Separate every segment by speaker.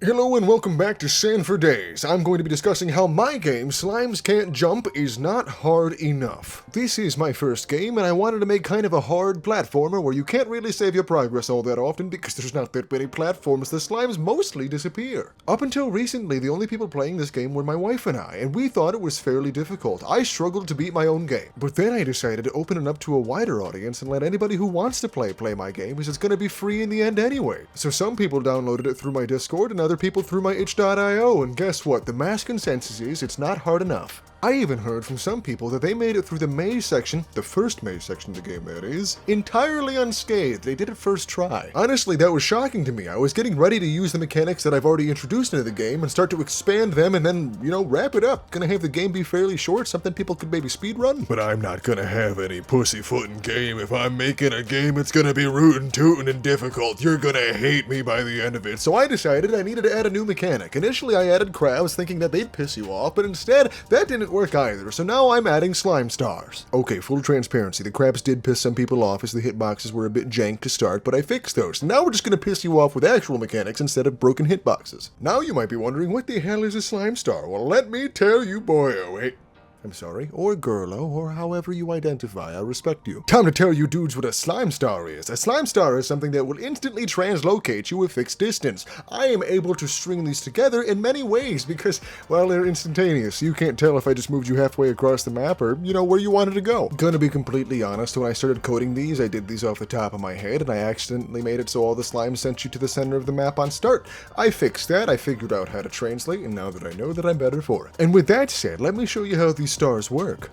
Speaker 1: Hello and welcome back to Sand for Days. I'm going to be discussing how my game, Slimes Can't Jump, is not hard enough. This is my first game and I wanted to make kind of a hard platformer where you can't really save your progress all that often because there's not that many platforms. The slimes mostly disappear. Up until recently, the only people playing this game were my wife and I, and we thought it was fairly difficult. I struggled to beat my own game. But then I decided to open it up to a wider audience and let anybody who wants to play my game, because it's going to be free in the end anyway. So some people downloaded it through my Discord and other people through my itch.io, and guess what? The mass consensus is it's not hard enough. I even heard from some people that they made it through the maze section, the first maze section of the game that is, entirely unscathed. They did it first try. Honestly, that was shocking to me. I was getting ready to use the mechanics that I've already introduced into the game and start to expand them and then, wrap it up. Gonna have the game be fairly short, something people could maybe speedrun. But I'm not gonna have any pussyfooting game. If I'm making a game, it's gonna be rootin' tootin' and difficult. You're gonna hate me by the end of it. So I decided I needed to add a new mechanic. Initially, I added crabs thinking that they'd piss you off, but instead, that didn't work either, so now I'm adding slime stars. Okay, full transparency, the crabs did piss some people off as the hitboxes were a bit jank to start, but I fixed those. Now we're just gonna piss you off with actual mechanics instead of broken hitboxes. Now you might be wondering, what the hell is a slime star? Well, let me tell you, boyo. Hey, I'm sorry, or girlo, or however you identify, I respect you. Time to tell you dudes what a slime star is. A slime star is something that will instantly translocate you a fixed distance. I am able to string these together in many ways because, well, they're instantaneous. You can't tell if I just moved you halfway across the map or, where you wanted to go. Gonna be completely honest, when I started coding these, I did these off the top of my head, and I accidentally made it so all the slimes sent you to the center of the map on start. I fixed that, I figured out how to translate, and now that I know that I'm better for it. And with that said, let me show you how these stars work.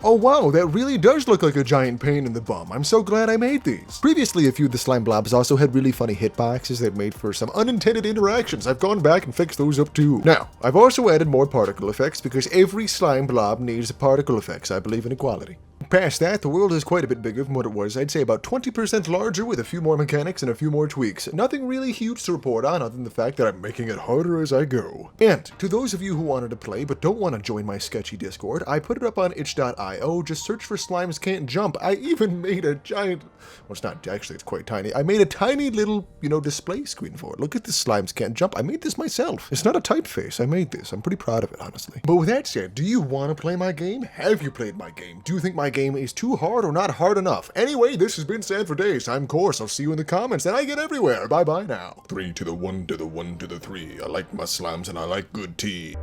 Speaker 1: Oh wow, that really does look like a giant pain in the bum. I'm so glad I made these. Previously, a few of the slime blobs also had really funny hitboxes that made for some unintended interactions. I've gone back and fixed those up too. Now, I've also added more particle effects because every slime blob needs particle effects. I believe in equality. Past that, the world is quite a bit bigger than what it was. I'd say about 20% larger with a few more mechanics and a few more tweaks. Nothing really huge to report on other than the fact that I'm making it harder as I go. And to those of you who wanted to play but don't want to join my sketchy Discord, I put it up on itch.io. Just search for Slimes Can't Jump. I even made a giant... Well, it's not actually, it's quite tiny. I made a tiny little, display screen for it. Look at this Slimes Can't Jump. I made this myself. It's not a typeface. I made this. I'm pretty proud of it, honestly. But with that said, do you want to play my game? Have you played my game? Do you think my game is too hard or not hard enough? Anyway, this has been Sand for Days. I'm Course. I'll see you in the comments, and I get everywhere. Bye-bye now. 3 to the 1 to the 1 to the 3. I like my slimes and I like good tea.